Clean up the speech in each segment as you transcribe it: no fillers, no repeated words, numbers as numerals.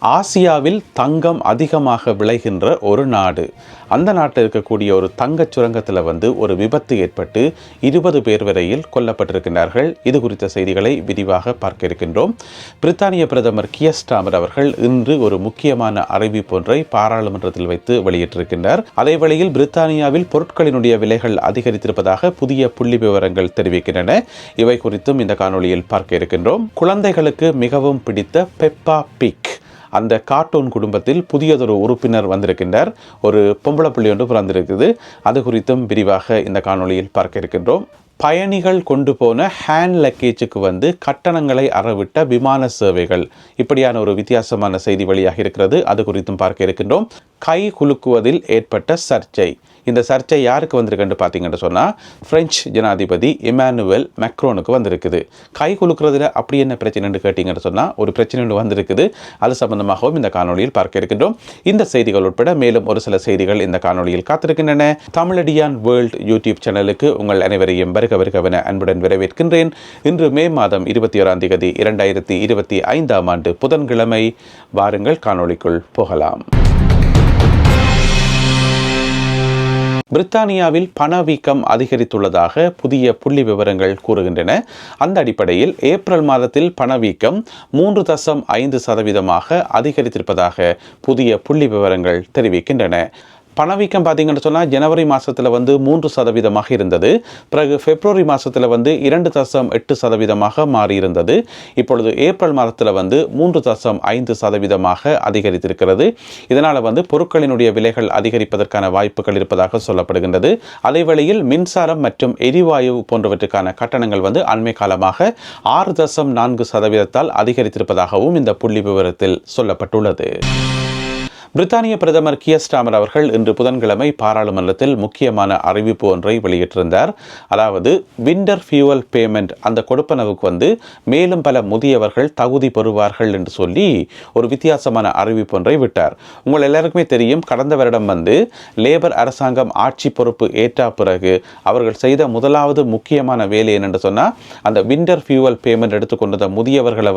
ஆசியாவில் தங்கம் அதிகமாக விளைகின்ற ஒரு நாடு. அந்த நாட்டில் இருக்கக்கூடிய ஒரு தங்கச் சுரங்கத்தில் ஒரு விபத்து ஏற்பட்டு 20 பேர் வரையில் கொல்லப்பட்டிருக்கிறார்கள். இது குறித்த செய்திகளை விரிவாக பார்க்க இருக்கின்றோம். பிரித்தானிய பிரதமர் கியர் ஸ்டார்மர் அவர்கள் இன்று ஒரு முக்கியமான அறிவிப்பு ஒன்றை பாராளுமன்றத்தில் வைத்து வெளியிட்டிருக்கின்றார். அதே வேளையில் பிரித்தானியாவில் பொருட்களினுடைய விலைகள் அதிகரித்திருப்பதாக புதிய புள்ளி விவரங்கள் தெரிவிக்கின்றன. இவை குறித்தும் இந்த காணொளியில் பார்க்க இருக்கின்றோம். குழந்தைகளுக்கு மிகவும் பிடித்த பெப்பா பிக் அந்த கார்ட்டூன் குடும்பத்தில் புதியதொரு உறுப்பினர் வந்திருக்கின்றார். ஒரு பொம்பளை புள்ளி ஒன்று பிறந்திருக்குது. அது குறித்தும் விரிவாக இந்த காணொளியில் பார்க்க இருக்கின்றோம். பயணிகள் கொண்டு போன ஹேண்ட் லக்கேஜுக்கு கட்டணங்களை அறவிட்ட விமான சேவைகள், இப்படியான ஒரு வித்தியாசமான செய்தி வழியாக இருக்கிறது. அது குறித்தும் பார்க்க இருக்கின்றோம். கை குலுக்குவதில் ஏற்பட்ட சர்ச்சை. இந்த சர்ச்சை யாருக்கு வந்திருக்குன்னு பார்த்தீங்கன்னு சொன்னால் பிரெஞ்சு ஜனாதிபதி இமானுவேல் மேக்ரோனுக்கு வந்திருக்குது. கை குலுக்குறதுல அப்படி என்ன பிரச்சனைன்னு கேட்டிங்கன்னு சொன்னால் ஒரு பிரச்சனை ஒன்று வந்திருக்குது. அது சம்பந்தமாகவும் இந்த காணொலியில் பார்க்க இருக்கின்றோம். இந்த செய்திகள் உட்பட மேலும் ஒரு சில செய்திகள் இந்த காணொலியில் காத்திருக்கின்றன. தமிழடியான் வேர்ல்ட் யூடியூப் சேனலுக்கு உங்கள் அனைவரையும் வருகவென அன்புடன் வரவேற்கின்றேன். இன்று மே மாதம் 21ஆம் தேதி 2025ஆம் ஆண்டு புதன்கிழமை. வாருங்கள் காணொலிக்குள் போகலாம். பிரித்தானியாவில் பணவீக்கம் அதிகரித்துள்ளதாக புதிய புள்ளி விவரங்கள் கூறுகின்றன. அந்த அடிப்படையில் ஏப்ரல் மாதத்தில் பணவீக்கம் 3.5% அதிகரித்திருப்பதாக புதிய புள்ளி விவரங்கள் தெரிவிக்கின்றன. பணவீக்கம் பார்த்தீங்கன்னு சொன்னால் ஜனவரி மாதத்தில் 3% இருந்தது. பிறகு பிப்ரவரி மாதத்தில் 2.8% மாறியிருந்தது. இப்பொழுது ஏப்ரல் மாதத்தில் 3.5% அதிகரித்திருக்கிறது. இதனால் பொருட்களினுடைய விலைகள் அதிகரிப்பதற்கான வாய்ப்புகள் இருப்பதாக சொல்லப்படுகின்றது. அதேவேளையில் மின்சாரம் மற்றும் எரிவாயு போன்றவற்றுக்கான கட்டணங்கள் அண்மை காலமாக 6.4% அதிகரித்திருப்பதாகவும் இந்த புள்ளி விவரத்தில் சொல்லப்பட்டுள்ளது. பிரித்தானிய பிரதமர் கியர் ஸ்டார்மர் அவர்கள் இன்று புதன்கிழமை பாராளுமன்றத்தில் முக்கியமான அறிவிப்பு ஒன்றை வெளியிட்டிருந்தார். அதாவது விண்டர் ஃபியூவல் பேமெண்ட், அந்த கொடுப்பனவுக்கு மேலும் பல முதியவர்கள் தகுதி பெறுவார்கள் என்று சொல்லி ஒரு வித்தியாசமான அறிவிப்பு ஒன்றை விட்டார். உங்கள் எல்லாருக்குமே தெரியும், கடந்த வருடம் லேபர் அரசாங்கம் ஆட்சி பொறுப்பு ஏற்ற பிறகு அவர்கள் செய்த முதலாவது முக்கியமான வேலை என்னென்று சொன்னால் அந்த விண்டர் ஃபியூவல் பேமெண்ட் எடுத்துக்கொண்ட முதியவர்களை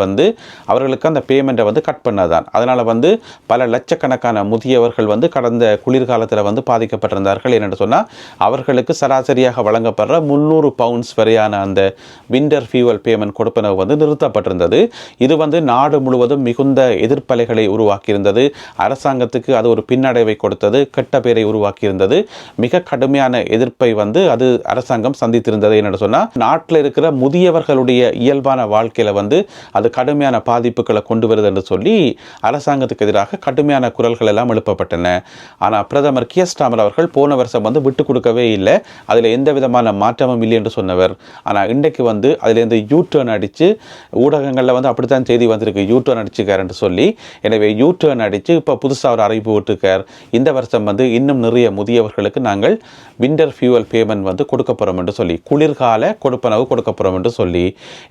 அவர்களுக்கு அந்த பேமெண்ட்டை கட் பண்ணதான். அதனால் பல லட்சக்கணக்கான முதியவர்கள் கடந்த குளிர்காலத்தில் பாதிக்கப்பட்டிருந்தார்கள். என்று சொன்னால் அவர்களுக்கு சராசரியாக வழங்கப்படுற 300 பவுண்ட்ஸ் வரையான அந்த விண்டர் ஃபியூவல் பேமெண்ட் கொடுப்பனவு நிறுத்தப்பட்டிருந்தது. இது நாடு முழுவதும் மிகுந்த எதிர்ப்பலைகளை உருவாக்கியிருந்தது. அரசாங்கத்துக்கு அது ஒரு பின்னடைவை கொடுத்தது, கெட்ட பேரை உருவாக்கியிருந்தது. மிக கடுமையான எதிர்ப்பை அது அரசாங்கம் சந்தித்திருந்தது. என்று சொன்னால் நாட்டில் இருக்கிற முதியவர்களுடைய இயல்பான வாழ்க்கையில் அது கடுமையான பாதிப்புகளை கொண்டு வருது என்று சொல்லி அரசாங்கத்துக்கு எதிராக கடுமையான குரல்கள் எல்லாம் எழுப்பப்பட்டன. ஆனால் பிரதமர் கியர் ஸ்டார்மர் அவர்கள் போன வருஷம் விட்டு கொடுக்கவே இல்லை. அதில் எந்த விதமான மாற்றமும் இல்லை என்று சொன்னவர். ஆனால் இன்றைக்கு அதிலேருந்து யூ-டர்ன் அடித்து ஊடகங்களில் அப்படித்தான் செய்தி வந்திருக்கு, யூ-டர்ன் அடிச்சுக்கார் என்று சொல்லி. எனவே யூ-டர்ன் அடித்து இப்போ புதுசாக ஒரு அறிவிப்பு விட்டுருக்கார். இந்த வருஷம் இன்னும் நிறைய முதியவர்களுக்கு நாங்கள் விண்டர் ஃபியூவல் பேமெண்ட் கொடுக்க போகிறோம் என்று சொல்லி, குளிர்கால கொடுப்பனவு கொடுக்க போகிறோம் என்று சொல்லி.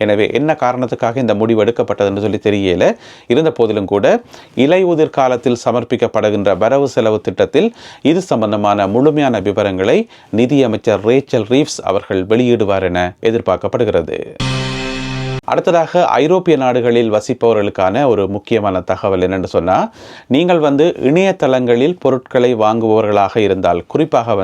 எனவே என்ன காரணத்துக்காக இந்த முடிவு எடுக்கப்பட்டது என்று சொல்லி தெரியல. இருந்த போதிலும் கூட இலையுதிர் காலத்தில் சமர்ப்பிக்கப்படுகின்ற வரவு செலவு திட்டத்தில் இது சம்பந்தமான முழுமையான விவரங்களை நிதியமைச்சர் ரேச்சல் ரீவ்ஸ் அவர்கள் வெளியிடுவார் என எதிர்பார்க்கப்படுகிறது. அடுத்ததாக ஐரோப்பிய நாடுகளில் வசிப்பவர்களுக்கான ஒரு முக்கியமான தகவல் என்னென்னு சொன்னால், நீங்கள் இணையதளங்களில் பொருட்களை வாங்குபவர்களாக இருந்தால், குறிப்பாக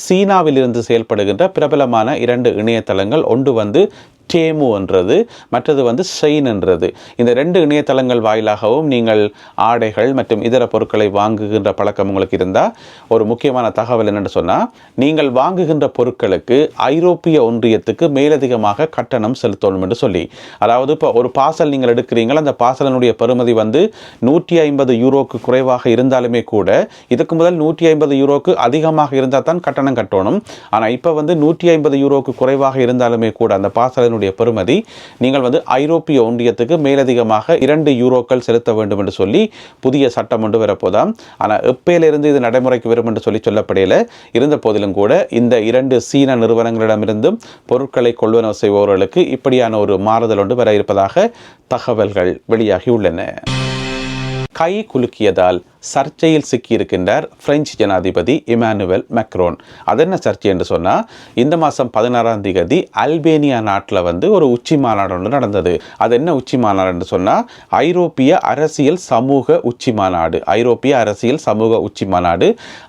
சீனாவிலிருந்து செயல்படுகின்ற பிரபலமான 2 இணையதளங்கள், ஒன்று டேமு என்றது, மற்றது ஷெயின் என்றது. இந்த 2 இணையதளங்கள் வாயிலாகவும் நீங்கள் ஆடைகள் மற்றும் இதர பொருட்களை வாங்குகின்ற பழக்கம் உங்களுக்கு இருந்தால், ஒரு முக்கியமான தகவல் என்னென்னு சொன்னால், நீங்கள் வாங்குகின்ற பொருட்களுக்கு ஐரோப்பிய ஒன்றியத்துக்கு மேலதிகமாக கட்டணம் செலுத்தணும் என்று சொல்லி. அதாவது இப்போ ஒரு பார்சல் நீங்கள் எடுக்கிறீங்களா, அந்த பார்சலினுடைய பெறுமதி 150 யூரோக்கு குறைவாக இருந்தாலுமே கூட, இதுக்கு முதல் 150 யூரோக்கு அதிகமாக இருந்தால் தான் கட்டணம் கட்டணும். ஆனால் இப்போ 150 யூரோக்கு குறைவாக இருந்தாலுமே கூட அந்த பார்சலினுடைய பெறுமதி நீங்கள் ஐரோப்பிய ஒன்றியத்துக்கு மேலதிகமாக 2 யூரோக்கள் செலுத்த வேண்டும் என்று சொல்லி புதிய சட்டம் ஒன்று வரப்போதாம். ஆனால் எப்பயிலிருந்து இது நடைமுறைக்கு வரும் என்று சொல்லப்படையில. இருந்த போதிலும் கூட இந்த 2 சீன நிறுவனங்களிடமிருந்தும் பொருட்களை கொள்வனவு செய்பவர்களுக்கு இப்படியான ஒரு மாறுதல் ஒன்று வர இருப்பதாக தகவல்கள் வெளியாகியுள்ளன. கை குலுக்கியதால் சர்ச்சையில் சிக்கியிருக்கின்றார் பிரெஞ்சு ஜனாதிபதி இமானுவேல் மேக்ரோன். அது என்ன சர்ச்சை என்று சொன்னால், இந்த மாதம் 16ஆம் தேதி அல்பேனியா நாட்டில் வந்து ஒரு உச்சி மாநாடு ஒன்று நடந்தது. அது என்ன உச்சி மாநாடு என்று சொன்னால், ஐரோப்பிய அரசியல் சமூக உச்சி மாநாடு. ஐரோப்பிய அரசியல் சமூக உச்சி மாநாடு.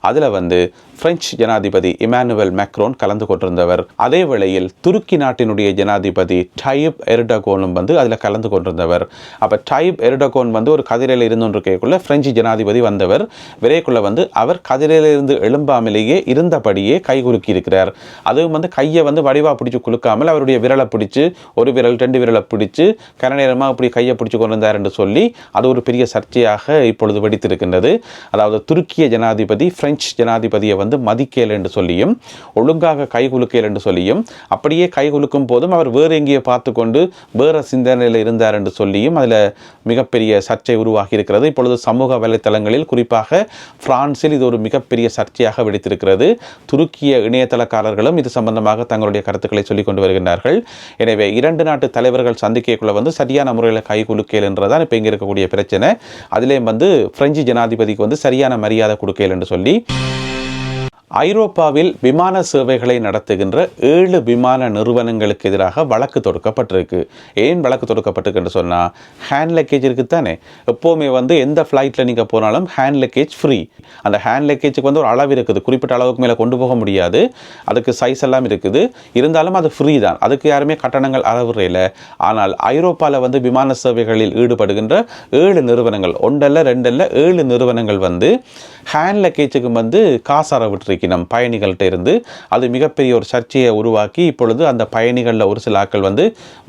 அதில் வந்து பிரெஞ்சு ஜனாதிபதி இமானுவேல் மேக்ரோன் கலந்து கொண்டிருந்தவர். அதே வேளையில் துருக்கி நாட்டினுடைய ஜனாதிபதி டாயிப் எர்டோகனும் வந்து அதில் கலந்து கொண்டிருந்தவர். அப்போ டாயிப் எர்டோகன் வந்து ஒரு கதிரையில் இருந்துருக்கைக்குள்ள பிரெஞ்சு ஜனாதிபதி வந்தவர். விரைக்குள்ள வந்து அவர் கதிரையிலிருந்து எழும்பாமலேயே இருந்தபடியே கை குலுக்கி இருக்கிறார். அதுவும் வந்து கையை வந்து வடிவா பிடிச்சி குலுக்காமல் அவருடைய விரலை பிடிச்சு, ஒரு விரல் 2 விரலை பிடிச்சு கனநேரமாக இப்படி கையை பிடிச்சு கொண்டிருந்தார் என்று சொல்லி அது ஒரு பெரிய சர்ச்சையாக இப்பொழுது வெடித்திருக்கின்றது. அதாவது துருக்கிய ஜனாதிபதி பிரெஞ்சு ஜனாதிபதியை வந்து மதிக்கேல் என்று சொல்லியும், ஒழுங்காக கை குலுக்கேல் என்று சொல்லியும், அப்படியே கை குலுக்கும் போதும் அவர் வேறு எங்கேயோ பார்த்து கொண்டு வேறு சிந்தனையில் இருந்தார் என்று சொல்லியும் அதில் மிகப்பெரிய சர்ச்சை உருவாகி இருக்கிறது. இப்பொழுது சமூக வலைத்தளங்களில் குறிப்பாக பிரான்சில் இது ஒரு மிகப்பெரிய சர்ச்சையாக வெடித்திருக்கிறது. துருக்கிய இணையதளக்காரர்களும் இது சம்பந்தமாக தங்களுடைய கருத்துக்களை சொல்லிக் கொண்டு வருகின்றார்கள். எனவே 2 நாட்டு தலைவர்கள் சந்திக்கக்குள்ள வந்து சரியான முறையில் கை குலுக்கேல் என்றதான் இப்போ இங்கே இருக்கக்கூடிய பிரச்சனை. அதிலே வந்து பிரெஞ்சு ஜனாதிபதிக்கு வந்து சரியான மரியாதை கொடுக்கேல் என்று சொல்லி ஐரோப்பாவில் விமான சேவைகளை நடத்துகின்ற 7 விமான நிறுவனங்களுக்கு எதிராக வழக்கு தொடுக்கப்பட்டிருக்கு. ஏன் வழக்கு தொடுக்கப்பட்டிருக்கு என்று சொன்னால், ஹேண்ட் லக்கேஜ் இருக்குது தானே. எப்போவுமே வந்து எந்த ஃப்ளைட்டில் நீங்கள் போனாலும் ஹேண்ட் லக்கேஜ் ஃப்ரீ. அந்த ஹேண்ட் லக்கேஜுக்கு வந்து ஒரு அளவு இருக்குது, குறிப்பிட்ட அளவுக்கு மேலே கொண்டு போக முடியாது. அதுக்கு சைஸ் எல்லாம் இருக்குது, இருந்தாலும் அது ஃப்ரீ தான். அதுக்கு யாருமே கட்டணங்கள் அளவுறையில். ஆனால் ஐரோப்பாவில் வந்து விமான சேவைகளில் ஈடுபடுகின்ற 7 நிறுவனங்கள், 1 அல்ல 2 அல்ல 7 நிறுவனங்கள் வந்து ஹேண்ட் லக்கேஜுக்கு வந்து காசு அறவிட்டுருக்கு நம் பயணிகள்கிட்ட இருந்து. அது மிகப்பெரிய ஒரு சர்ச்சையை உருவாக்கி இப்பொழுது அந்த பயணிகளில் ஒரு சில ஆட்கள் வந்து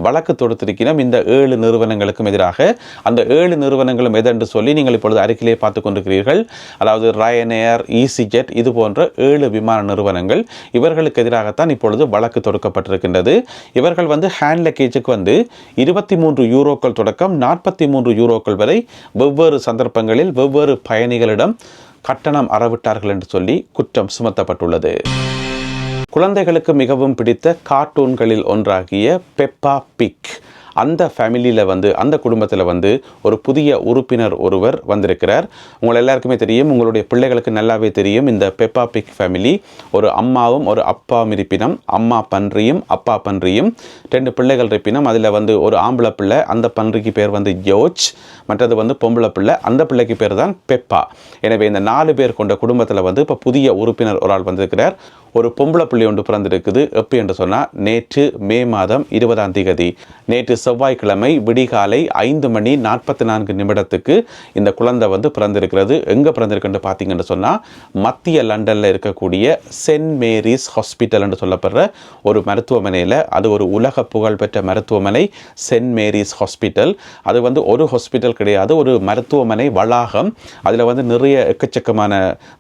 வழக்கு தொடுத்திருக்கிறோம் இந்த 7 நிறுவனங்களுக்கும் எதிராக. அந்த 7 நிறுவனங்களும் எதென்று சொல்லி நீங்கள் இப்பொழுது அறிக்கையிலே பார்த்து கொண்டிருக்கிறீர்கள். அதாவது ரயனேர், ஈசிஜெட், இது போன்ற 7 விமான நிறுவனங்கள், இவர்களுக்கு எதிராகத்தான் இப்பொழுது வழக்கு தொடுக்கப்பட்டிருக்கின்றது. இவர்கள் வந்து ஹேண்ட் லக்கேஜுக்கு வந்து 23 யூரோக்கள் தொடக்கம் 43 யூரோக்கள் வரை வெவ்வேறு சந்தர்ப்பங்களில் வெவ்வேறு பயணிகளிடம் கட்டணம் அறவிட்டார்கள் என்று சொல்லி குற்றம் சுமத்தப்பட்டுள்ளது. குழந்தைகளுக்கு மிகவும் பிடித்த கார்ட்டூன்களில் ஒன்றாகிய பெப்பா பிக், அந்த ஃபேமிலியில் வந்து அந்த குடும்பத்தில் வந்து ஒரு புதிய உறுப்பினர் ஒருவர் வந்திருக்கிறார். உங்கள் எல்லாருக்குமே தெரியும், உங்களுடைய பிள்ளைகளுக்கு நல்லாவே தெரியும். இந்த பெப்பா பிக் ஃபேமிலி ஒரு அம்மாவும் ஒரு அப்பாவும் இருப்பினம். அம்மா பன்றியும் அப்பா பன்றியும் 2 பிள்ளைகள் இருப்பினம். அதில் வந்து ஒரு ஆம்பளை பிள்ளை, அந்த பன்றிக்கு பேர் வந்து ஜோர்ஜ். மற்றது வந்து பொம்பளை பிள்ளை, அந்த பிள்ளைக்கு பேர் தான் பெப்பா. எனவே இந்த 4 பேர் கொண்ட குடும்பத்தில் வந்து இப்போ புதிய உறுப்பினர் ஒரு ஆள் வந்திருக்கிறார். ஒரு பொம்பளை பிள்ளை ஒன்று பிறந்திருக்குது. எப்போ என்று சொன்னால், நேற்று மே மாதம் 20ஆம் தேதி, நேற்று செவ்வாய்க்கிழமை விடிகாலை 5:44 இந்த குழந்தை வந்து பிறந்திருக்கிறது. எங்கே பிறந்திருக்குன்னு பார்த்தீங்கன்னு சொன்னால், மத்திய லண்டனில் இருக்கக்கூடிய சென்ட் மேரிஸ் ஹாஸ்பிட்டல் என்று சொல்லப்படுற ஒரு மருத்துவமனையில். அது ஒரு உலக புகழ்பெற்ற மருத்துவமனை, சென்ட் மேரிஸ் ஹாஸ்பிட்டல். அது வந்து ஒரு ஹாஸ்பிட்டல் கிடையாது, ஒரு மருத்துவமனை வளாகம். அதில் வந்து நிறைய எக்கச்சக்கமான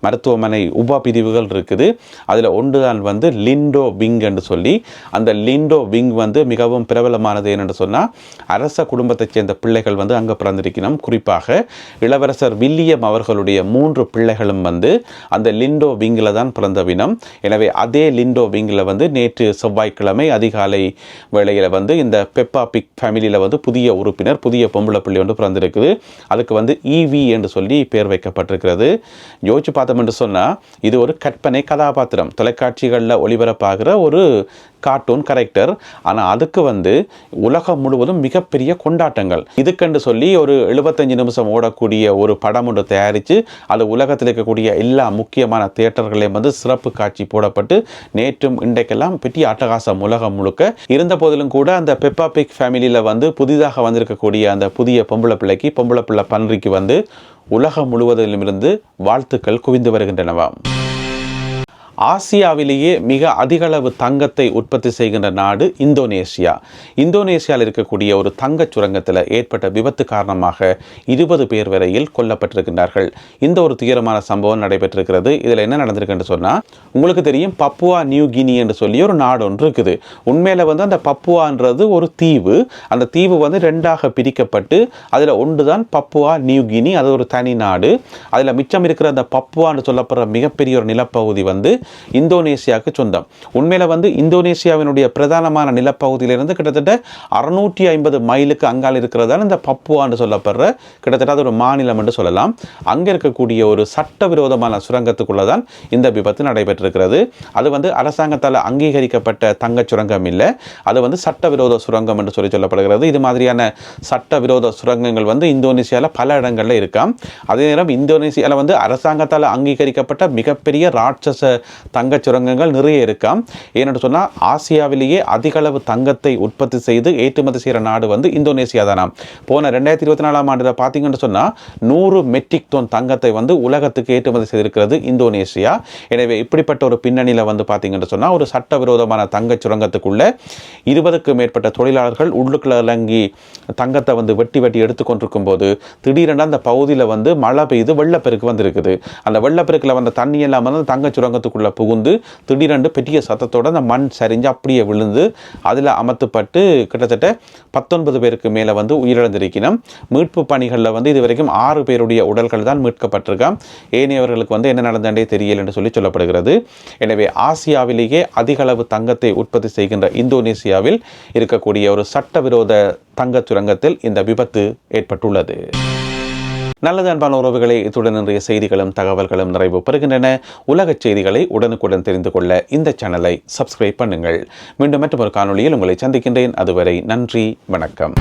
மருத்துவமனை உபபிரிவுகள் இருக்குது. அதில் ஒன்றுதான் வந்து லிண்டோ விங் என்று சொல்லி. அந்த லிண்டோ விங் வந்து மிகவும் பிரபலமானது. ஏனென்று சொன்னால், அரச குடும்பத்தைச் சேர்ந்த பிள்ளைகள் வந்து அங்கே பிறந்திருக்கணும். குறிப்பாக இளவரசர் வில்லியம் அவர்களுடைய 3 பிள்ளைகளும் வந்து அந்த லிண்டோ விங்கில் தான் பிறந்தவினம். எனவே அதே லிண்டோ விங்கில் வந்து நேற்று செவ்வாய்க்கிழமை அதிகாலை வேளையில் வந்து இந்த பெப்பா பிக் ஃபேமிலியில் வந்து புதிய உறுப்பினர், புதிய பொம்பளை பிள்ளை ஒன்று பிறந்திருக்குது. அதுக்கு வந்து ஈவி என்று சொல்லி பேர் வைக்கப்பட்டிருக்கிறது. யோசிச்சு பார்த்தோம் என்று சொன்னால், இது ஒரு கற்பனை கதாபாத்திரம், தொலைக்காட்சிகளில் ஒளிபரப்பாகிற ஒரு கார்ட்டூன் கேரக்டர். ஆனால் அதுக்கு வந்து உலகம் முழுவதும் மிகப்பெரிய கொண்டாட்டங்கள். இதுக்கென்று சொல்லி ஒரு 75 நிமிஷம் ஓடக்கூடிய ஒரு படம் ஒன்று தயாரித்து அது உலகத்தில் இருக்கக்கூடிய எல்லா முக்கியமான தியேட்டர்களையும் வந்து சிறப்பு காட்சி போடப்பட்டு நேற்றும் இன்றைக்கெல்லாம் பெரிய அட்டகாசம் உலகம் முழுக்க. இருந்த போதிலும் கூட அந்த பெப்பா பிக் ஃபேமிலியில் வந்து புதிதாக வந்திருக்கக்கூடிய அந்த புதிய பொம்பளை பிள்ளைக்கு, பொம்பளை பிள்ளை பன்றிக்கு வந்து உலகம் முழுவதிலுமிருந்து வாழ்த்துக்கள் குவிந்து வருகின்றனவாம். ஆசியாவிலேயே மிக அதிகளவு தங்கத்தை உற்பத்தி செய்கின்ற நாடு இந்தோனேசியா. இந்தோனேசியாவில் இருக்கக்கூடிய ஒரு தங்கச் சுரங்கத்தில் ஏற்பட்ட விபத்து காரணமாக 20 பேர் வரையில் கொல்லப்பட்டிருக்கின்றார்கள். இந்த ஒரு துயரமான சம்பவம் நடைபெற்றிருக்கிறது. இதில் என்ன நடந்திருக்குன்னு சொன்னால், உங்களுக்கு தெரியும், பப்புவா நியூ கினி என்று சொல்லி ஒரு நாடு ஒன்று இருக்குது. உண்மையில் வந்து அந்த பப்புவான்றது ஒரு தீவு. அந்த தீவு வந்து 2ஆக பிரிக்கப்பட்டு அதில் ஒன்று தான் பப்புவா நியூ கினி. அது ஒரு தனி நாடு. அதில் மிச்சம் இருக்கிற அந்த பப்புவான்னு சொல்லப்படுற மிகப்பெரிய ஒரு நிலப்பகுதி வந்து இந்தோனேசியாவுக்கு சொந்தம். உண்மையில வந்து இந்தோனேசியாவினுடைய பிரதானமான நிலப்பகுதியிலிருந்து கிட்டத்தட்ட 650 மைலுக்கு அங்கால் இருக்கிறதால இந்த பப்புவான்னு சொல்லப்படுற கிட்டத்தட்ட அது ஒரு மாநிலம் என்று சொல்லலாம். அங்கே இருக்கக்கூடிய ஒரு சட்டவிரோதமான சுரங்கத்துக்குள்ள தான் இந்த விபத்து நடைபெற்றிருக்கிறது. அது வந்து அரசாங்கத்தால் அங்கீகரிக்கப்பட்ட தங்கச் சுரங்கம் இல்லை, அது வந்து சட்டவிரோத சுரங்கம் என்று சொல்லப்படுகிறது. இது மாதிரியான சட்டவிரோத சுரங்கங்கள் வந்து இந்தோனேசியாவில் பல இடங்களில் இருக்காம். அதே நேரம் இந்தோனேசியாவில் வந்து அரசாங்கத்தால் அங்கீகரிக்கப்பட்ட மிகப்பெரிய ராட்சச தங்கச் சுரங்கங்கள் நிறைய இருக்காம். ஏன்னு சொன்னால் ஆசியாவிலேயே அதிக அளவு தங்கத்தை உற்பத்தி செய்து ஏற்றுமதி செய்கிற நாடு வந்து இந்தோனேசியா தானாம். போன 2024ஆம் ஆண்டில் பார்த்தீங்கன்னு சொன்னால் 100 மெட்ரிக் டன் தங்கத்தை வந்து உலகத்துக்கு ஏற்றுமதி செய்திருக்கிறது இந்தோனேசியா. எனவே இப்படிப்பட்ட ஒரு பின்னணியில் வந்து பார்த்தீங்கன்னு சொன்னால் ஒரு சட்டவிரோதமான தங்கச் சுரங்கத்துக்குள்ள 20க்கும் மேற்பட்ட தொழிலாளர்கள் உள்ளுக்குள்ள இறங்கி தங்கத்தை வந்து வெட்டி எடுத்துக்கொண்டிருக்கும் போது திடீரென அந்த பகுதியில் வந்து மழை பெய்து வெள்ளப்பெருக்கு வந்திருக்குது. அந்த வெள்ளப்பெருக்கில் வந்த தண்ணி எல்லாம் வந்து தங்கச் சுரங்கத்துக்குள்ள புகுந்து திடீரென்று பெரிய சத்தத்தோட அந்த மண் சரிஞ்சு அப்படியே விழுந்து அதில் அமர்த்தப்பட்டு கிட்டத்தட்ட 19 பேருக்கு மேலே வந்து உயிரிழந்திருக்கணும். மீட்பு பணிகளில் வந்து இதுவரைக்கும் 6 பேருடைய உடல்கள் தான் மீட்கப்பட்டிருக்காம். ஏனையவர்களுக்கு வந்து என்ன நடந்தே தெரியல என்று சொல்லப்படுகிறது. எனவே ஆசியாவிலேயே அதிக அளவு தங்கத்தை உற்பத்தி செய்கின்ற இந்தோனேசியாவில் இருக்கக்கூடிய ஒரு சட்டவிரோத தங்கச் சுரங்கத்தில் இந்த விபத்து ஏற்பட்டுள்ளது. நல்லது அன்பான உறவுகளை, இத்துடன் இன்றைய செய்திகளும் தகவல்களும் நிறைவு பெறுகின்றன. உலகச் செய்திகளை உடனுக்குடன் தெரிந்து கொள்ள இந்த சேனலை சப்ஸ்கிரைப் பண்ணுங்கள். மீண்டும் மற்றொரு காணொளியில் உங்களை சந்திக்கின்றேன். அதுவரை நன்றி, வணக்கம்.